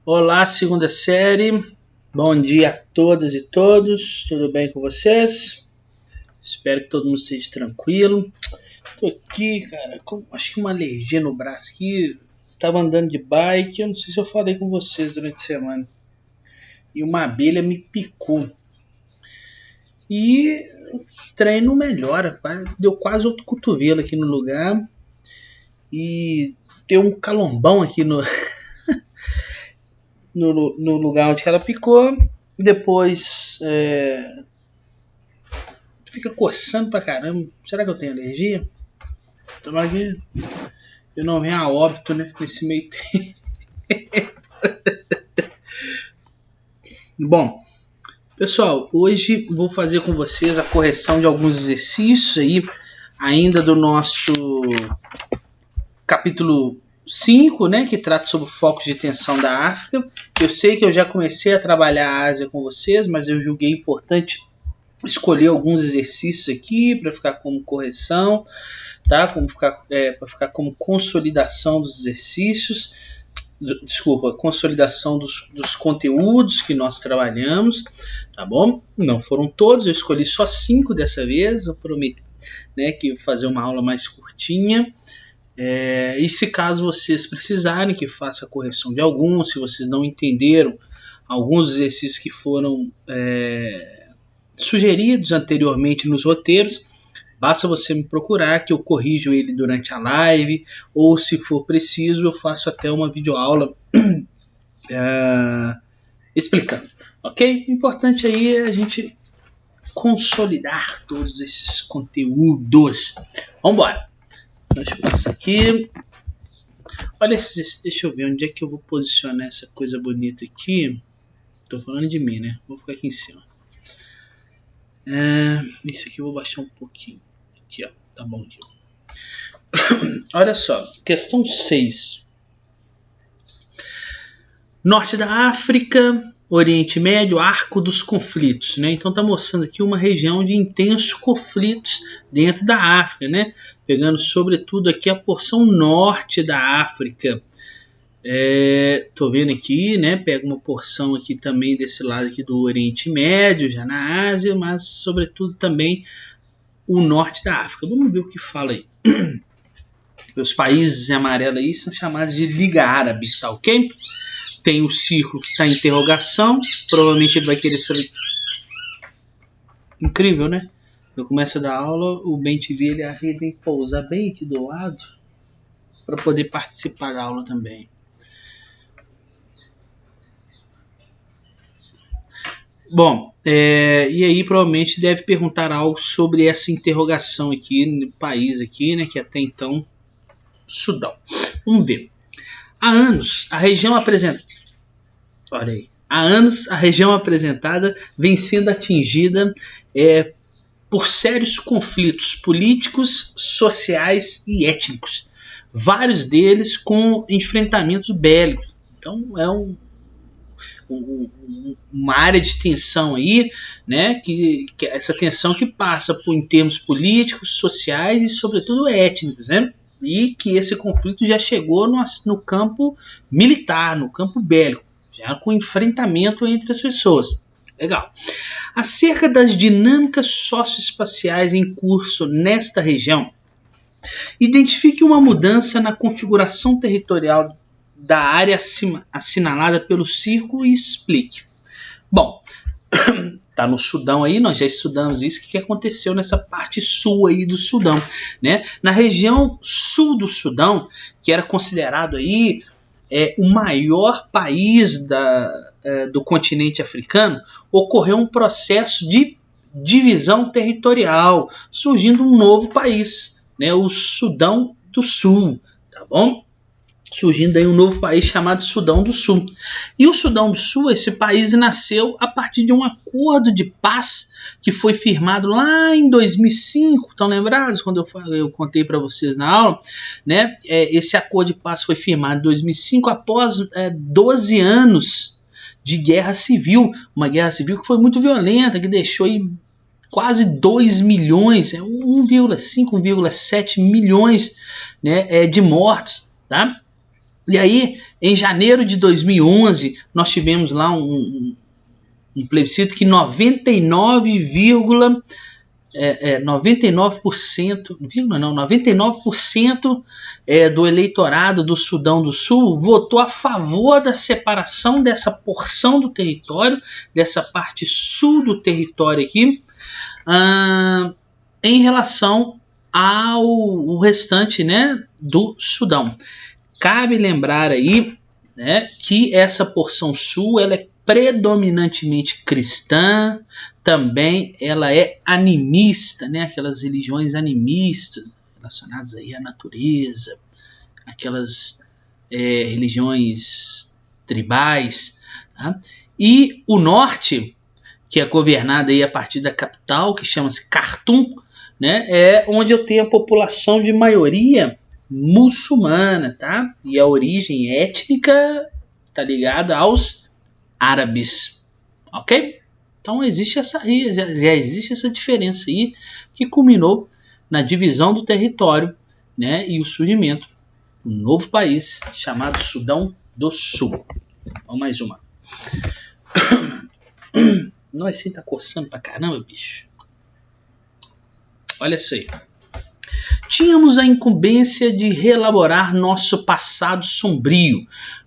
Olá, segunda série. Bom dia a todas e todos. Tudo bem com vocês? Espero que todo mundo esteja tranquilo. Tô aqui, cara, com acho que uma alergia no braço aqui. Tava andando de bike, eu não sei se eu falei com vocês durante a semana. E uma abelha me picou. E o trem não melhora, deu quase outro cotovelo aqui no lugar. E deu um calombão aqui no lugar onde ela picou. Depois fica coçando pra caramba. Será que eu tenho alergia? Tomara que eu não venha a óbito, né? Nesse meio tempo. Bom, pessoal, hoje vou fazer com vocês a correção de alguns exercícios aí, ainda do nosso capítulo 5, né, que trata sobre focos de tensão da África. Eu sei que eu já comecei a trabalhar a Ásia com vocês, mas eu julguei importante escolher alguns exercícios aqui para ficar como correção, tá? Para ficar como consolidação dos exercícios. Desculpa, consolidação dos conteúdos que nós trabalhamos, tá bom? Não foram todos, eu escolhi só 5 dessa vez, eu prometi, né, que eu fazer uma aula mais curtinha. E se caso vocês precisarem que faça a correção de alguns, se vocês não entenderam alguns exercícios que foram sugeridos anteriormente nos roteiros, basta você me procurar que eu corrijo ele durante a live, ou se for preciso eu faço até uma videoaula explicando, ok? O importante aí é a gente consolidar todos esses conteúdos. Vamos embora. Deixa eu passar aqui. Olha esses, deixa eu ver onde é que eu vou posicionar essa coisa bonita aqui. Tô falando de mim, né? Vou ficar aqui em cima. Isso aqui eu vou baixar um pouquinho. Aqui, ó. Tá bom aqui. Olha só. Questão 6. Norte da África, Oriente Médio, arco dos conflitos, né? Então tá mostrando aqui uma região de intensos conflitos dentro da África, né? Pegando sobretudo aqui a porção norte da África. Tô vendo aqui, né? Pega uma porção aqui também desse lado aqui do Oriente Médio, já na Ásia, mas sobretudo também o norte da África. Vamos ver o que fala aí. Os países em amarelo aí são chamados de Liga Árabe, tá ok? Tem o círculo que está em interrogação. Provavelmente ele vai querer saber. Incrível, né? Eu começo a dar aula, o BenTV ele tem que pousar bem aqui do lado para poder participar da aula também. Bom, e aí provavelmente deve perguntar algo sobre essa interrogação aqui no país aqui, né? Que até então Sudão. Vamos ver. Há anos, a região apresentada vem sendo atingida por sérios conflitos políticos, sociais e étnicos, vários deles com enfrentamentos bélicos. Então é uma área de tensão aí, né, que essa tensão que passa em termos políticos, sociais e sobretudo étnicos, né? E que esse conflito já chegou no campo militar, no campo bélico, já com enfrentamento entre as pessoas. Legal. Acerca das dinâmicas socioespaciais em curso nesta região, identifique uma mudança na configuração territorial da área assinalada pelo círculo e explique. Bom, tá no Sudão aí, nós já estudamos isso, que aconteceu nessa parte sul aí do Sudão, né? Na região sul do Sudão, que era considerado aí o maior país do continente africano, ocorreu um processo de divisão territorial, surgindo um novo país, né? O Sudão do Sul, tá bom? Surgindo aí um novo país chamado Sudão do Sul. E o Sudão do Sul, esse país nasceu a partir de um acordo de paz que foi firmado lá em 2005, estão lembrados quando eu contei para vocês na aula, né? Esse acordo de paz foi firmado em 2005 após 12 anos de guerra civil, uma guerra civil que foi muito violenta, que deixou aí quase 2 milhões, 1,5, 1,7 milhões, né, de mortos, tá? E aí, em janeiro de 2011, nós tivemos lá um plebiscito que 99% do eleitorado do Sudão do Sul votou a favor da separação dessa porção do território, dessa parte sul do território aqui, em relação ao restante, né, do Sudão. Cabe lembrar aí, né, que essa porção sul ela é predominantemente cristã, também ela é animista, né, aquelas religiões animistas relacionadas aí à natureza, aquelas religiões tribais, tá? E o norte, que é governado aí a partir da capital, que chama-se Khartoum, né, é onde eu tenho a população de maioria muçulmana, tá? E a origem étnica está ligada aos árabes, ok? Então já existe essa diferença aí que culminou na divisão do território, né, e o surgimento de um novo país chamado Sudão do Sul. Vamos mais uma. Nós sim tá coçando pra caramba, bicho. Olha isso aí. Tínhamos a incumbência de reelaborar nosso passado sombrio,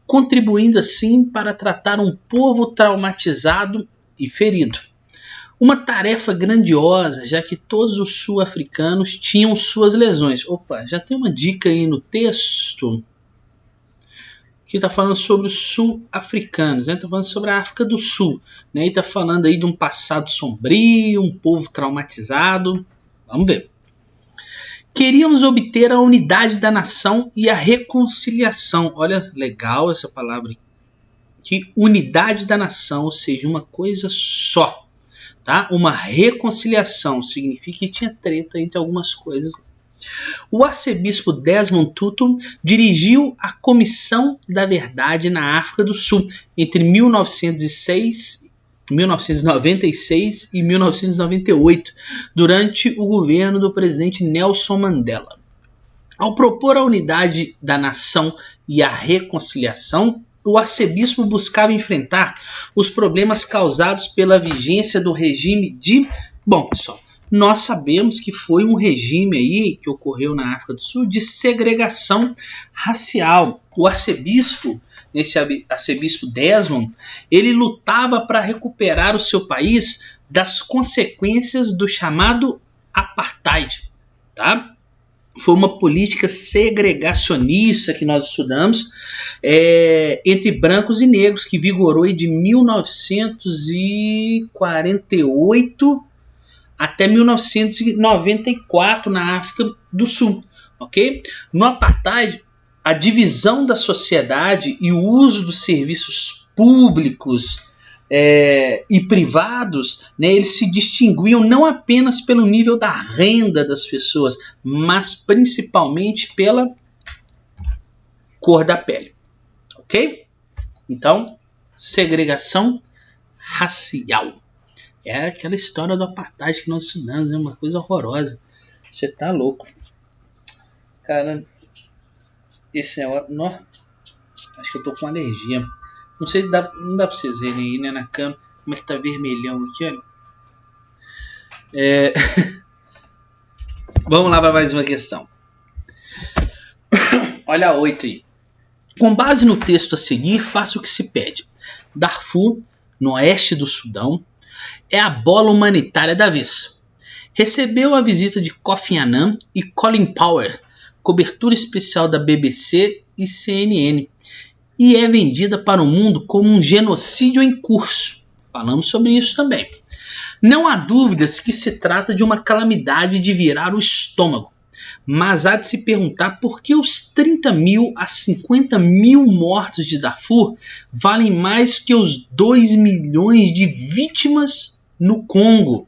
contribuindo assim para tratar um povo traumatizado e ferido. Uma tarefa grandiosa, já que todos os sul-africanos tinham suas lesões. Opa, já tem uma dica aí no texto que está falando sobre os sul-africanos, né? Está falando sobre a África do Sul, né? E está falando aí de um passado sombrio, um povo traumatizado. Vamos ver. Queríamos obter a unidade da nação e a reconciliação. Olha, legal essa palavra. Que unidade da nação, ou seja, uma coisa só. Tá? Uma reconciliação significa que tinha treta entre algumas coisas. O arcebispo Desmond Tutu dirigiu a Comissão da Verdade na África do Sul entre 1996 e 1998, durante o governo do presidente Nelson Mandela. Ao propor a unidade da nação e a reconciliação, o arcebispo buscava enfrentar os problemas causados pela vigência do regime de... Bom, pessoal, nós sabemos que foi um regime aí que ocorreu na África do Sul de segregação racial. O arcebispo, esse arcebispo Desmond, ele lutava para recuperar o seu país das consequências do chamado apartheid, tá? Foi uma política segregacionista que nós estudamos entre brancos e negros, que vigorou de 1948 até 1994 na África do Sul. Okay? No apartheid, a divisão da sociedade e o uso dos serviços públicos e privados, né, eles se distinguiam não apenas pelo nível da renda das pessoas, mas principalmente pela cor da pele. Ok? Então, segregação racial. É aquela história do apartheid que nós estudamos, é uma coisa horrorosa. Você tá louco. Cara, esse é... Não, acho que eu tô com alergia. Não sei se não dá pra vocês verem aí, né, na câmera, como é que tá vermelhão aqui, olha. Vamos lá para mais uma questão. Olha a 8 aí. Com base no texto a seguir, faça o que se pede. Darfur, no oeste do Sudão, é a bola humanitária da vez. Recebeu a visita de Kofi Annan e Colin Powell, cobertura especial da BBC e CNN, e é vendida para o mundo como um genocídio em curso. Falamos sobre isso também. Não há dúvidas que se trata de uma calamidade de virar o estômago, mas há de se perguntar por que os 30 mil a 50 mil mortos de Darfur valem mais que os 2 milhões de vítimas no Congo,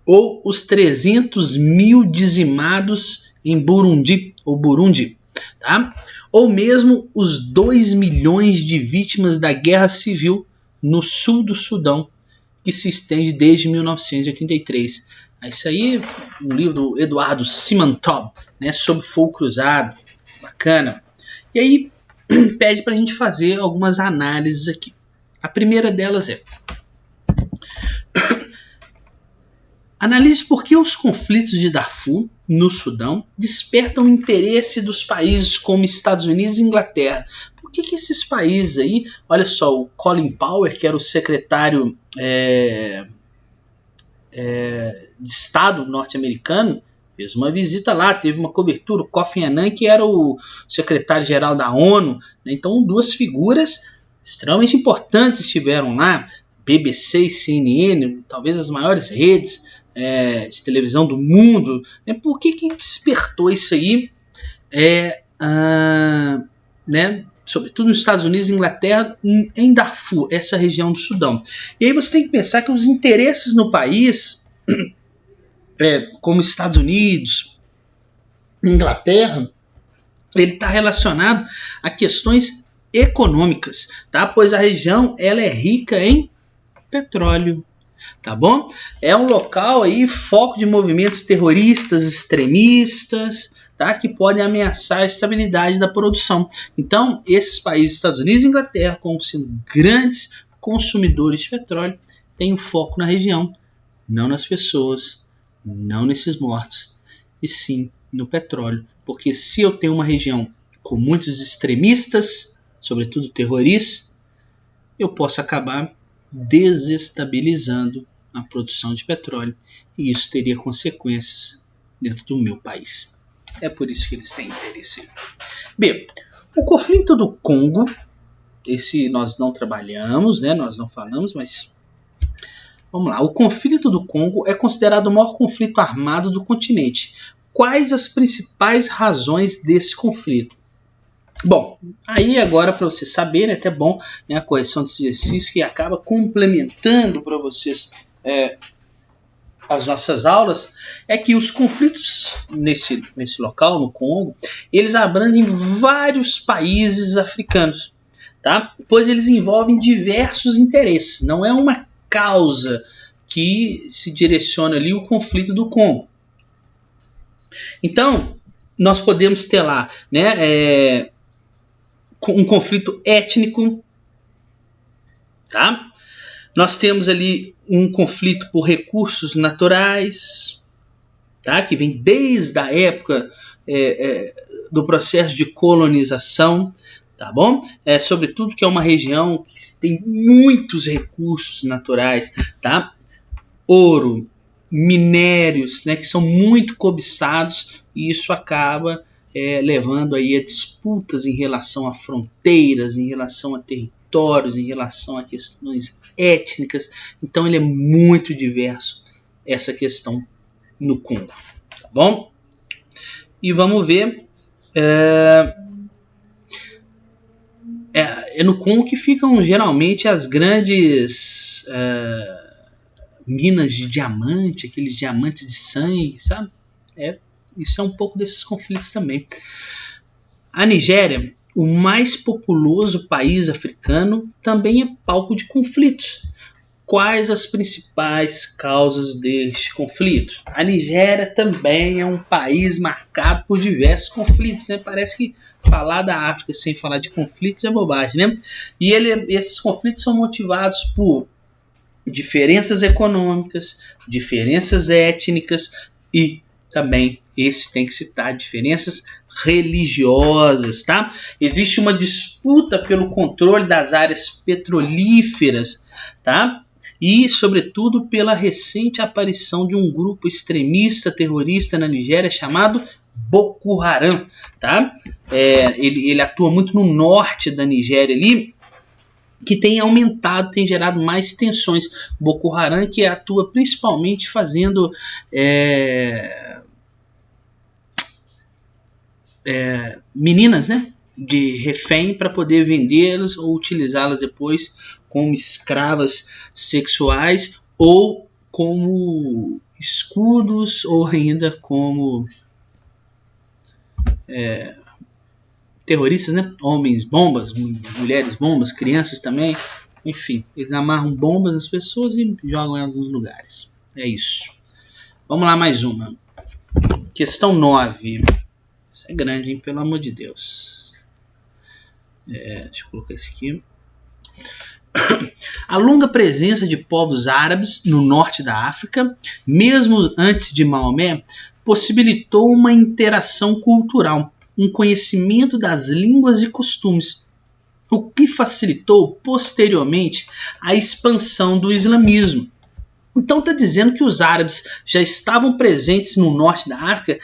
ou os 300 mil dizimados em Burundi, tá? Ou mesmo os 2 milhões de vítimas da guerra civil no sul do Sudão, que se estende desde 1983. Isso aí é um livro do Eduardo Simantov, né, sobre fogo cruzado. Bacana. E aí, pede para a gente fazer algumas análises aqui. A primeira delas é: analise por que os conflitos de Darfur, no Sudão, despertam o interesse dos países como Estados Unidos e Inglaterra. Por que esses países aí, olha só, o Colin Powell, que era o secretário de Estado norte-americano, fez uma visita lá, teve uma cobertura, o Kofi Annan, que era o secretário-geral da ONU, né? Então duas figuras extremamente importantes estiveram lá, BBC e CNN, talvez as maiores redes de televisão do mundo, né? Por que despertou isso aí, né? Sobretudo nos Estados Unidos e Inglaterra, em Darfur, essa região do Sudão? E aí você tem que pensar que os interesses no país, como Estados Unidos, Inglaterra, ele está relacionado a questões econômicas, tá? Pois a região ela é rica em petróleo, tá bom? É um local aí foco de movimentos terroristas, extremistas, tá? Que podem ameaçar a estabilidade da produção. Então, esses países, Estados Unidos e Inglaterra, como sendo grandes consumidores de petróleo, têm um foco na região, não nas pessoas, não nesses mortos, e sim no petróleo. Porque se eu tenho uma região com muitos extremistas, sobretudo terroristas, eu posso acabar desestabilizando a produção de petróleo, e isso teria consequências dentro do meu país. É por isso que eles têm interesse. Bem, o conflito do Congo, esse nós não trabalhamos, né? Nós não falamos, mas vamos lá. O conflito do Congo é considerado o maior conflito armado do continente. Quais as principais razões desse conflito? Bom, aí agora para vocês saberem, é até bom, né, a correção desse exercício que acaba complementando para vocês as nossas aulas, é que os conflitos nesse local, no Congo, eles abrangem vários países africanos, tá? Pois eles envolvem diversos interesses, não é uma causa que se direciona ali o conflito do Congo. Então, nós podemos ter lá, né, um conflito étnico, tá? Nós temos ali um conflito por recursos naturais, tá? Que vem desde a época do processo de colonização, tá bom? Sobretudo que é uma região que tem muitos recursos naturais, tá? Ouro, minérios, né, que são muito cobiçados, e isso acaba levando aí a disputas em relação a fronteiras, em relação a territórios, em relação a questões étnicas. Então ele é muito diverso, essa questão no Congo, tá bom? E vamos ver, é no Congo que ficam geralmente as grandes minas de diamante, aqueles diamantes de sangue, sabe? Isso é um pouco desses conflitos também. A Nigéria, o mais populoso país africano, também é palco de conflitos. Quais as principais causas deste conflito? A Nigéria também é um país marcado por diversos conflitos, né? Parece que falar da África sem falar de conflitos é bobagem, né? E esses conflitos são motivados por diferenças econômicas, diferenças étnicas e também, esse tem que citar, diferenças religiosas, tá? Existe uma disputa pelo controle das áreas petrolíferas, tá? E, sobretudo, pela recente aparição de um grupo extremista terrorista na Nigéria chamado Boko Haram, tá? Ele atua muito no norte da Nigéria ali, que tem aumentado, tem gerado mais tensões. Boko Haram que atua principalmente fazendo meninas, né, de refém para poder vendê-las ou utilizá-las depois como escravas sexuais ou como escudos ou ainda como terroristas, né? Homens bombas, mulheres bombas, crianças também, enfim, eles amarram bombas nas pessoas e jogam elas nos lugares. É isso. Vamos lá, mais uma. Questão 9. Isso é grande, hein? Pelo amor de Deus. Deixa eu colocar isso aqui. A longa presença de povos árabes no norte da África, mesmo antes de Maomé, possibilitou uma interação cultural, um conhecimento das línguas e costumes, o que facilitou posteriormente a expansão do islamismo. Então está dizendo que os árabes já estavam presentes no norte da África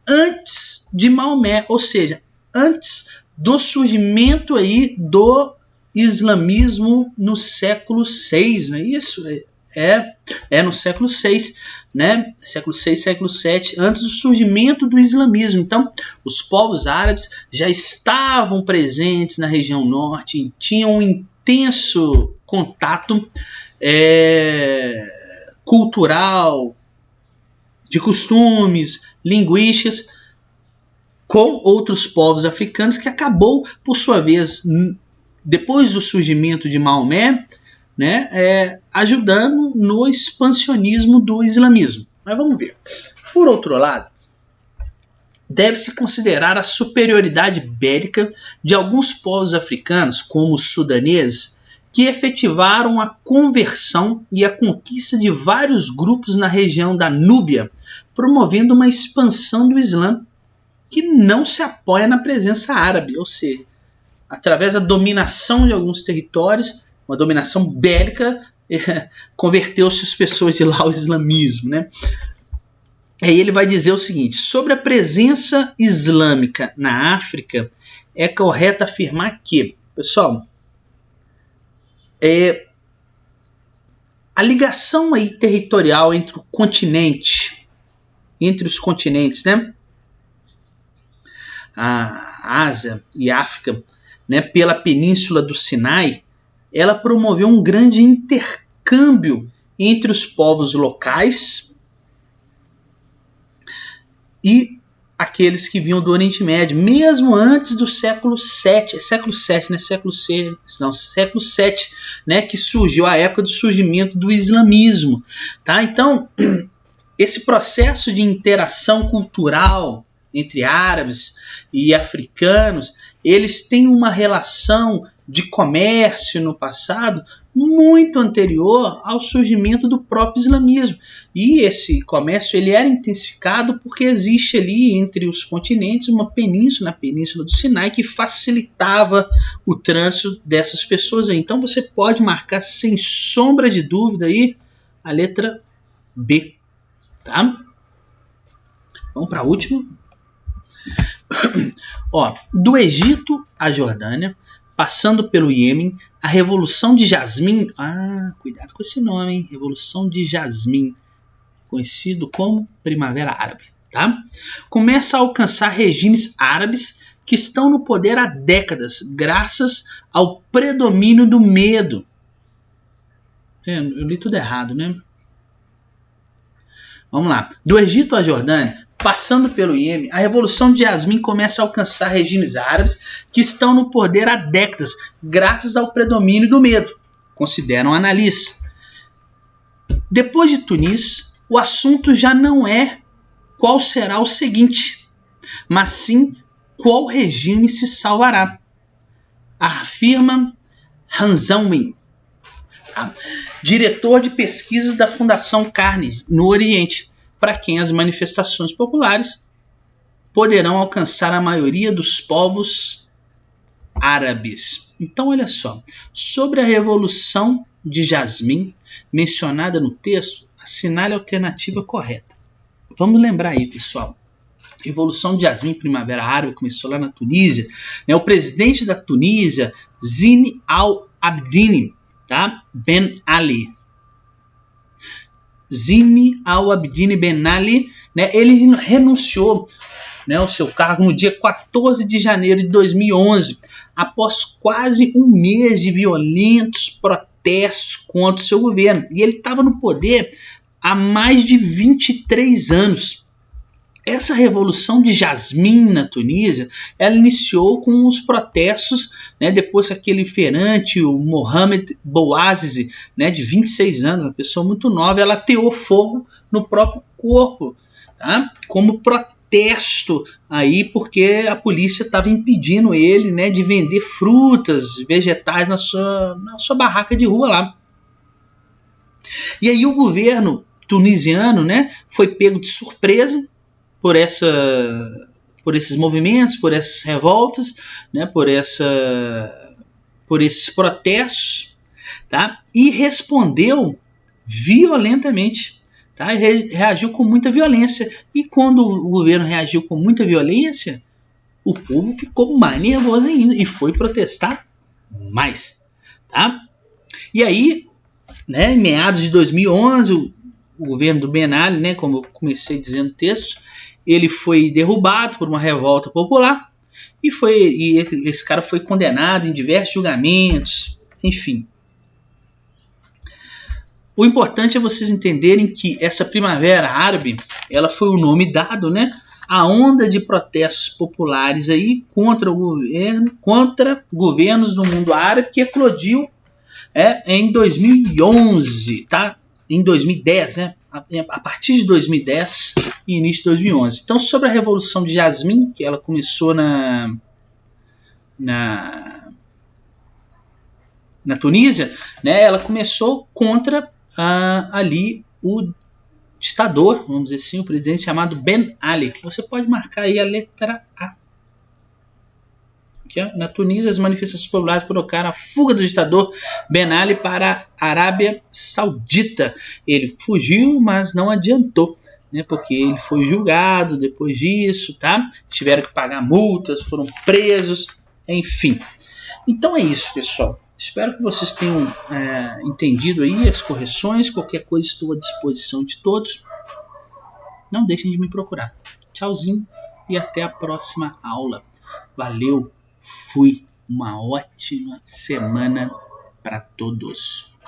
antes de Maomé, ou seja, antes do surgimento aí do islamismo no século VI, não é isso? No século VI, né? Século VI, século VII, antes do surgimento do islamismo. Então, os povos árabes já estavam presentes na região norte, tinham um intenso contato cultural, de costumes, linguísticas, com outros povos africanos, que acabou, por sua vez, depois do surgimento de Maomé, né, ajudando no expansionismo do islamismo. Mas vamos ver. Por outro lado, deve-se considerar a superioridade bélica de alguns povos africanos, como os sudaneses, que efetivaram a conversão e a conquista de vários grupos na região da Núbia, promovendo uma expansão do Islã que não se apoia na presença árabe, ou seja, através da dominação de alguns territórios, uma dominação bélica, converteu-se as pessoas de lá ao islamismo, né? Aí ele vai dizer o seguinte: sobre a presença islâmica na África, é correto afirmar que, pessoal, a ligação aí territorial entre o continente, entre os continentes, né? A Ásia e a África, né, pela península do Sinai, ela promoveu um grande intercâmbio entre os povos locais e aqueles que vinham do Oriente Médio, mesmo antes do século VII, século VII, né, que surgiu a época do surgimento do islamismo, tá? Então, esse processo de interação cultural entre árabes e africanos, eles têm uma relação de comércio no passado muito anterior ao surgimento do próprio islamismo. E esse comércio ele era intensificado porque existe ali entre os continentes uma península, a península do Sinai, que facilitava o trânsito dessas pessoas aí. Então você pode marcar sem sombra de dúvida aí a letra B, tá? Vamos para a última. Do Egito à Jordânia, passando pelo Iêmen, a Revolução de Jasmim, cuidado com esse nome, hein? Revolução de Jasmim, conhecido como Primavera Árabe, tá? Começa a alcançar regimes árabes que estão no poder há décadas, graças ao predomínio do medo. Eu li tudo errado, né? Vamos lá. Do Egito à Jordânia, passando pelo Iêmen, a Revolução de Jasmim começa a alcançar regimes árabes que estão no poder há décadas, graças ao predomínio do medo, consideram analistas. Depois de Tunis, o assunto já não é qual será o seguinte, mas sim qual regime se salvará, afirma Hanzawi, diretor de pesquisas da Fundação Carnegie no Oriente, para quem as manifestações populares poderão alcançar a maioria dos povos árabes. Então, olha só, sobre a Revolução de Jasmim, mencionada no texto, assinale a alternativa correta. Vamos lembrar aí, pessoal. Revolução de Jasmim, Primavera Árabe, começou lá na Tunísia. O presidente da Tunísia, Zine al-Abidine, tá? Ben Ali. Zine al-Abidine Ben Ali, né, ele renunciou, né, ao seu cargo no dia 14 de janeiro de 2011, após quase um mês de violentos protestos contra o seu governo. E ele estava no poder há mais de 23 anos. Essa Revolução de Jasmim na Tunísia, ela iniciou com os protestos, né, depois que aquele feirante, o Mohamed Bouazizi, né, de 26 anos, uma pessoa muito nova, ela ateou fogo no próprio corpo, tá? Como protesto aí porque a polícia estava impedindo ele, né, de vender frutas, vegetais na sua barraca de rua lá. E aí o governo tunisiano, né, foi pego de surpresa por esses movimentos, por essas revoltas, né, por esses protestos, tá? E respondeu violentamente, tá? E reagiu com muita violência. E quando o governo reagiu com muita violência, o povo ficou mais nervoso ainda e foi protestar mais, tá? E aí, né, em meados de 2011, o governo do Ben Ali, né, como eu comecei dizendo no texto, ele foi derrubado por uma revolta popular e esse cara foi condenado em diversos julgamentos, enfim. O importante é vocês entenderem que essa primavera árabe, ela foi o nome dado, né, a onda de protestos populares aí contra o governo, contra governos do mundo árabe que eclodiu em 2011, tá? Em 2010, né? A partir de 2010 e início de 2011. Então, sobre a Revolução de Jasmim, que ela começou na Tunísia, né? Ela começou contra ali o ditador, vamos dizer assim, o presidente chamado Ben Ali. Você pode marcar aí a letra A. Na Tunísia, as manifestações populares provocaram a fuga do ditador Ben Ali para a Arábia Saudita. Ele fugiu, mas não adiantou, né, porque ele foi julgado depois disso, tá? Tiveram que pagar multas, foram presos, enfim. Então é isso, pessoal. Espero que vocês tenham entendido aí as correções. Qualquer coisa, estou à disposição de todos. Não deixem de me procurar. Tchauzinho e até a próxima aula. Valeu! Fui. Uma ótima semana para todos.